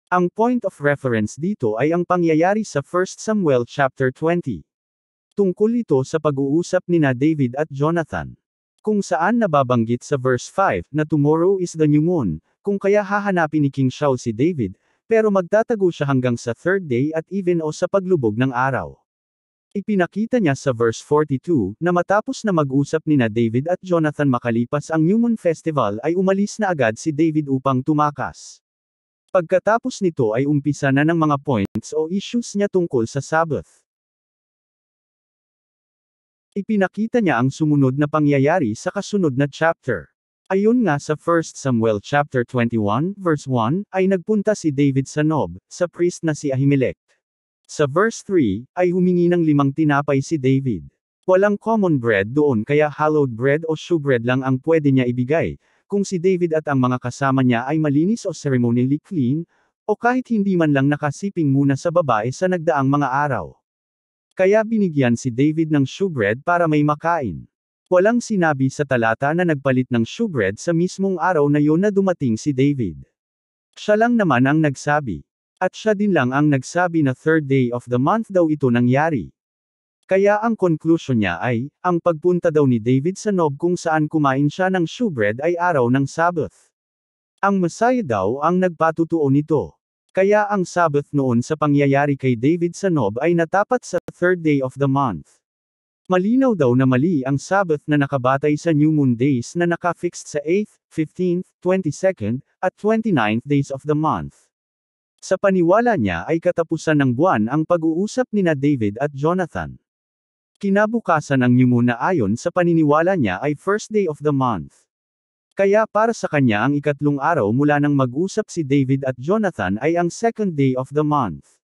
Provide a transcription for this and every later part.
Ang point of reference dito ay ang pangyayari sa 1 Samuel chapter 20. Tungkol ito sa pag-uusap nina David at Jonathan. Kung saan nababanggit sa verse 5 na tomorrow is the new moon, kung kaya hahanapin ni King Saul si David, pero magtatago siya hanggang sa third day at even o sa paglubog ng araw. Ipinakita niya sa verse 42 na matapos na mag-usap nina David at Jonathan makalipas ang New Moon Festival ay umalis na agad si David upang tumakas. Pagkatapos nito ay umpisa na ng mga points o issues niya tungkol sa Sabbath. Ipinakita niya ang sumunod na pangyayari sa kasunod na chapter. Ayon nga sa 1 Samuel chapter 21 verse 1, ay nagpunta si David sa Nob, sa priest na si Ahimelech. Sa verse 3, ay humingi ng 5 tinapay si David. Walang common bread doon kaya hallowed bread o shewbread lang ang pwede niya ibigay, kung si David at ang mga kasama niya ay malinis o ceremonially clean, o kahit hindi man lang nakasiping muna sa babae sa nagdaang mga araw. Kaya binigyan si David ng shewbread para may makain. Walang sinabi sa talata na nagpalit ng shewbread sa mismong araw na yun na dumating si David. Siya lang naman ang nagsabi. At siya din lang ang nagsabi na third day of the month daw ito nangyari. Kaya ang conclusion niya ay, ang pagpunta daw ni David sa Nob kung saan kumain siya ng shewbread ay araw ng Sabbath. Ang Messiah daw ang nagpatutuo nito. Kaya ang Sabbath noon sa pangyayari kay David sa Nob ay natapat sa third day of the month. Malinaw daw na mali ang Sabbath na nakabatay sa New Moon days na naka-fixed sa 8th, 15th, 22nd, at 29th days of the month. Sa paniwala niya ay katapusan ng buwan ang pag-uusap nina David at Jonathan. Kinabukasan ang New Moon na ayon sa paniniwala niya ay first day of the month. Kaya para sa kanya ang ikatlong araw mula nang mag-usap si David at Jonathan ay ang second day of the month.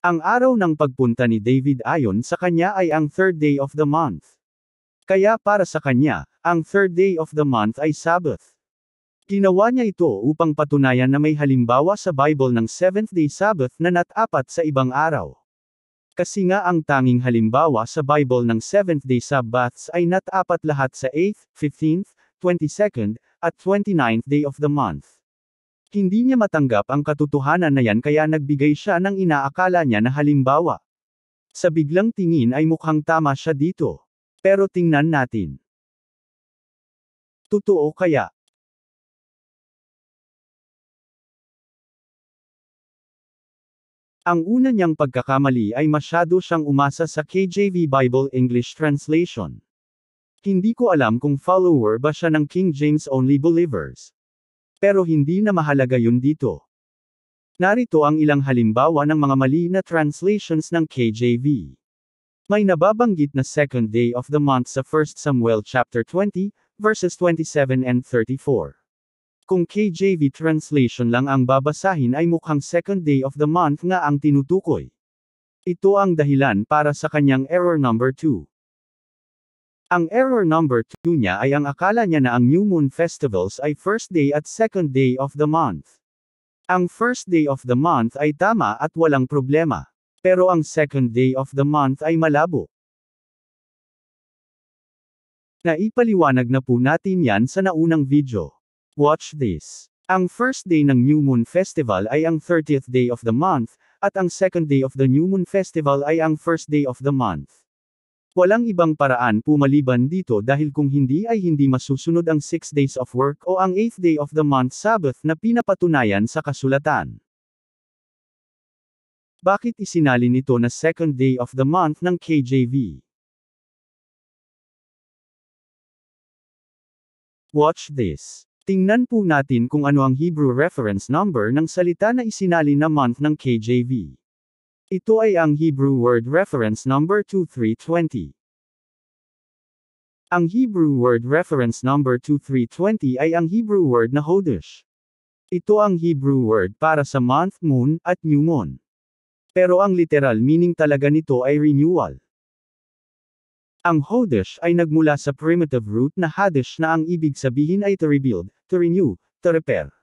Ang araw ng pagpunta ni David ayon sa kanya ay ang third day of the month. Kaya para sa kanya, ang third day of the month ay Sabbath. Ginawa niya ito upang patunayan na may halimbawa sa Bible ng seventh-day Sabbath na nat-apat sa ibang araw. Kasi nga ang tanging halimbawa sa Bible ng seventh-day Sabbaths ay nat-apat lahat sa 8th, 15th, 22nd, at 29th day of the month. Hindi niya matanggap ang katotohanan na yan kaya nagbigay siya ng inaakala niya na halimbawa. Sa biglang tingin ay mukhang tama siya dito. Pero tingnan natin. Totoo kaya? Ang una niyang pagkakamali ay masyado siyang umasa sa KJV Bible English Translation. Hindi ko alam kung follower ba siya ng King James Only Believers. Pero hindi na mahalaga yun dito. Narito ang ilang halimbawa ng mga mali na translations ng KJV. May nababanggit na second day of the month sa 1 Samuel chapter 20, verses 27 and 34. Kung KJV translation lang ang babasahin ay mukhang second day of the month nga ang tinutukoy. Ito ang dahilan para sa kanyang error number 2. Ang error number 2 niya ay ang akala niya na ang New Moon Festivals ay first day at second day of the month. Ang first day of the month ay tama at walang problema. Pero ang second day of the month ay malabo. Naipaliwanag na po natin yan sa naunang video. Watch this. Ang first day ng New Moon Festival ay ang 30th day of the month, at ang second day of the New Moon Festival ay ang first day of the month. Walang ibang paraan po maliban dito dahil kung hindi ay hindi masusunod ang 6 days of work o ang 8th day of the month Sabbath na pinapatunayan sa kasulatan. Bakit isinalin ito na second day of the month ng KJV? Watch this. Tingnan po natin kung ano ang Hebrew reference number ng salita na isinalin na month ng KJV. Ito ay ang Hebrew word reference number 2320. Ang Hebrew word reference number 2320 ay ang Hebrew word na Hodesh. Ito ang Hebrew word para sa month, moon, at new moon. Pero ang literal meaning talaga nito ay renewal. Ang Hodesh ay nagmula sa primitive root na Hadesh na ang ibig sabihin ay to rebuild, to renew, to repair.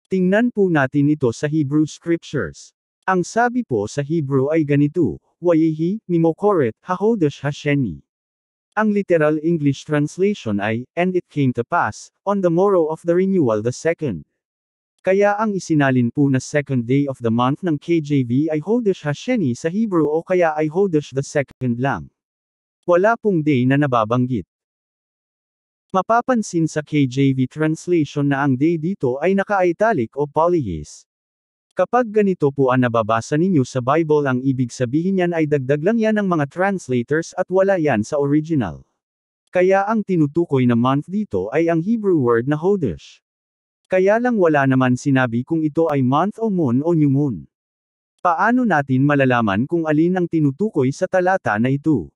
Tingnan po natin ito sa Hebrew Scriptures. Ang sabi po sa Hebrew ay ganito, Wayehi, Mimokoret, HaHodesh Hasheni. Ang literal English translation ay, "And it came to pass, on the morrow of the renewal the second." Kaya ang isinalin po na second day of the month ng KJV ay Hodesh Hasheni sa Hebrew o kaya ay Hodesh the second lang. Wala pong day na nababanggit. Mapapansin sa KJV translation na ang day dito ay naka-italic o polyhis. Kapag ganito po ang nababasa ninyo sa Bible, ang ibig sabihin niyan ay dagdag lang yan ng mga translators at wala yan sa original. Kaya ang tinutukoy na month dito ay ang Hebrew word na Hodesh. Kaya lang wala naman sinabi kung ito ay month o moon o new moon. Paano natin malalaman kung alin ang tinutukoy sa talata na ito?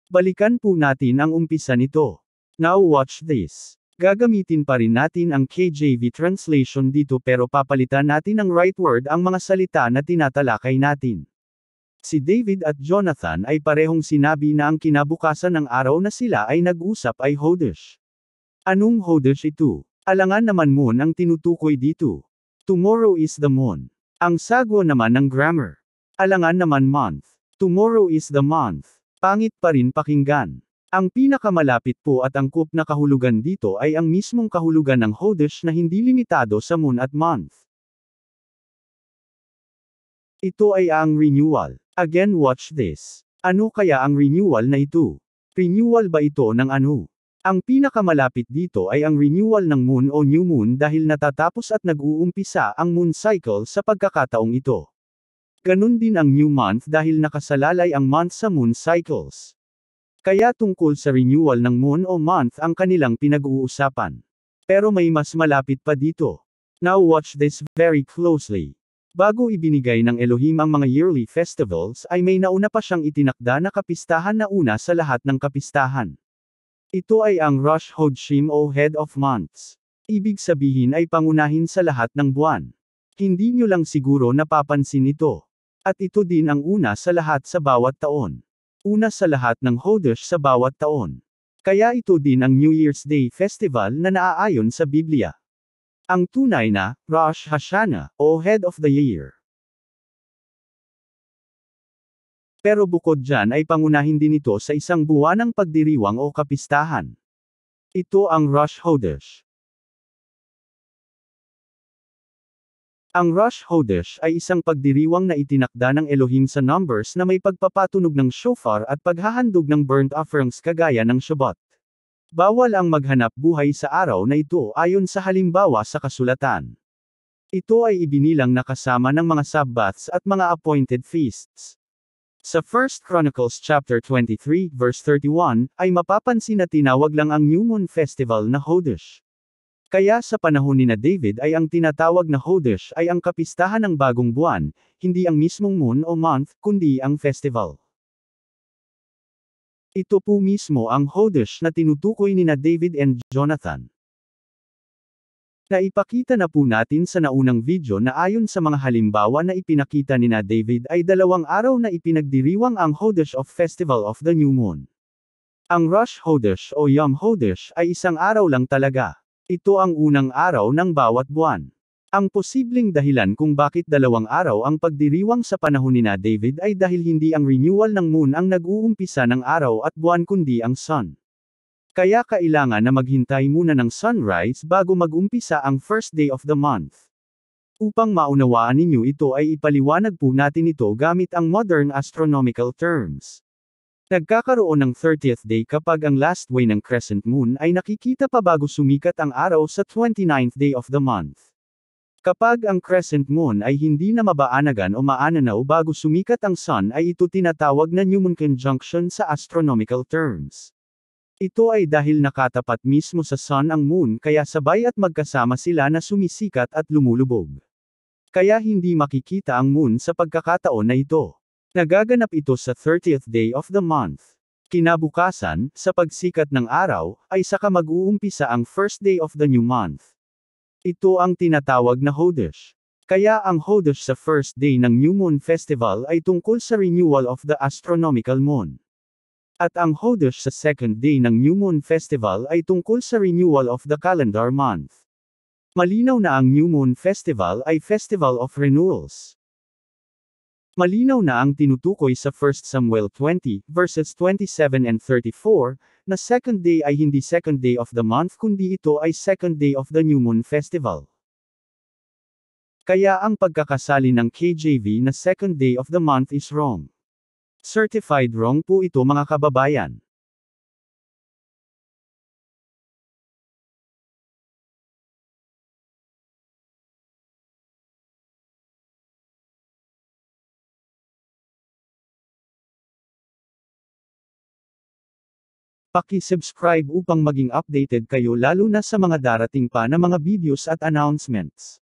Balikan po natin ang umpisa nito. Now watch this. Gagamitin pa rin natin ang KJV translation dito pero papalitan natin ng right word ang mga salita na tinatalakay natin. Si David at Jonathan ay parehong sinabi na ang kinabukasan ng araw na sila ay nag-usap ay Hodesh. Anong Hodesh ito? Alangan naman moon ang tinutukoy dito. Tomorrow is the moon. Ang sagwa naman ng grammar. Alangan naman month. Tomorrow is the month. Pangit pa rin pakinggan. Ang pinakamalapit po at angkop na kahulugan dito ay ang mismong kahulugan ng Hodesh na hindi limitado sa moon at month. Ito ay ang renewal. Again, watch this. Ano kaya ang renewal na ito? Renewal ba ito ng ano? Ang pinakamalapit dito ay ang renewal ng moon o new moon dahil natatapos at nag-uumpisa ang moon cycle sa pagkakataong ito. Ganun din ang new month dahil nakasalalay ang month sa moon cycles. Kaya tungkol sa renewal ng moon o month ang kanilang pinag-uusapan. Pero may mas malapit pa dito. Now watch this very closely. Bago ibinigay ng Elohim ang mga yearly festivals ay may nauna pa siyang itinakda na kapistahan na una sa lahat ng kapistahan. Ito ay ang Rosh Hodeshim o Head of Months. Ibig sabihin ay pangunahin sa lahat ng buwan. Hindi nyo lang siguro napapansin ito. At ito din ang una sa lahat sa bawat taon. Una sa lahat ng Hodesh sa bawat taon. Kaya ito din ang New Year's Day Festival na naaayon sa Biblia. Ang tunay na, Rosh Hashanah, o Head of the Year. Pero bukod dyan ay pangunahin din ito sa isang buwanang pagdiriwang o kapistahan. Ito ang Rosh Hodesh. Ang Rosh Hodesh ay isang pagdiriwang na itinakda ng Elohim sa Numbers na may pagpapatunog ng shofar at paghahandog ng burnt offerings kagaya ng Shabbat. Bawal ang maghanap buhay sa araw na ito ayon sa halimbawa sa kasulatan. Ito ay ibinilang na kasama ng mga Sabbaths at mga appointed feasts. Sa 1 Chronicles chapter 23 verse 31 ay mapapansin na tinawag lang ang New Moon Festival na Hodesh. Kaya sa panahon ni David ay ang tinatawag na Hodesh ay ang kapistahan ng bagong buwan, hindi ang mismong moon o month, kundi ang festival. Ito po mismo ang Hodesh na tinutukoy ni David and Jonathan. Naipakita na po natin sa naunang video na ayon sa mga halimbawa na ipinakita ni David ay 2 araw na ipinagdiriwang ang Hodesh of Festival of the New Moon. Ang Rosh Hodesh o Yom Hodesh ay 1 araw lang talaga. Ito ang unang araw ng bawat buwan. Ang posibleng dahilan kung bakit 2 araw ang pagdiriwang sa panahon ni David ay dahil hindi ang renewal ng moon ang nag-uumpisa ng araw at buwan kundi ang sun. Kaya kailangan na maghintay muna ng sunrise bago mag-umpisa ang first day of the month. Upang maunawaan ninyo ito ay ipaliwanag po natin ito gamit ang modern astronomical terms. Nagkakaroon ng 30th day kapag ang last way ng crescent moon ay nakikita pa bago sumikat ang araw sa 29th day of the month. Kapag ang crescent moon ay hindi na mabaanagan o maananaw bago sumikat ang sun ay ito tinatawag na new moon conjunction sa astronomical terms. Ito ay dahil nakatapat mismo sa sun ang moon kaya sabay at magkasama sila na sumisikat at lumulubog. Kaya hindi makikita ang moon sa pagkakataon na ito. Nagaganap ito sa 30th day of the month. Kinabukasan, sa pagsikat ng araw, ay saka mag-uumpisa ang first day of the new month. Ito ang tinatawag na Hodesh. Kaya ang Hodesh sa first day ng New Moon Festival ay tungkol sa renewal of the astronomical moon. At ang Hodesh sa second day ng New Moon Festival ay tungkol sa renewal of the calendar month. Malinaw na ang New Moon Festival ay Festival of Renewals. Malinaw na ang tinutukoy sa 1 Samuel 20, verses 27 and 34, na second day ay hindi second day of the month kundi ito ay second day of the new moon festival. Kaya ang pagkakasali ng KJV na second day of the month is wrong. Certified wrong po ito mga kababayan. Paki-subscribe upang maging updated kayo lalo na sa mga darating pa na mga videos at announcements.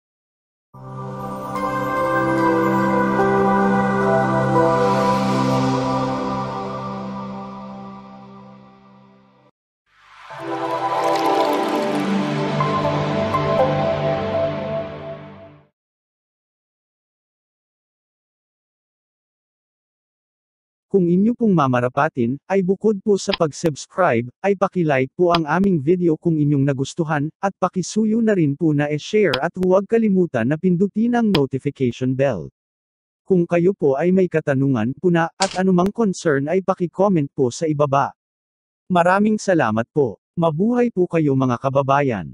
Kung inyo pong mamarapatin, ay bukod po sa pag-subscribe, ay paki-like po ang aming video kung inyong nagustuhan, at pakisuyo na rin po na e-share at huwag kalimutan na pindutin ang notification bell. Kung kayo po ay may katanungan po na, at anumang concern ay paki-comment po sa ibaba. Maraming salamat po. Mabuhay po kayo mga kababayan.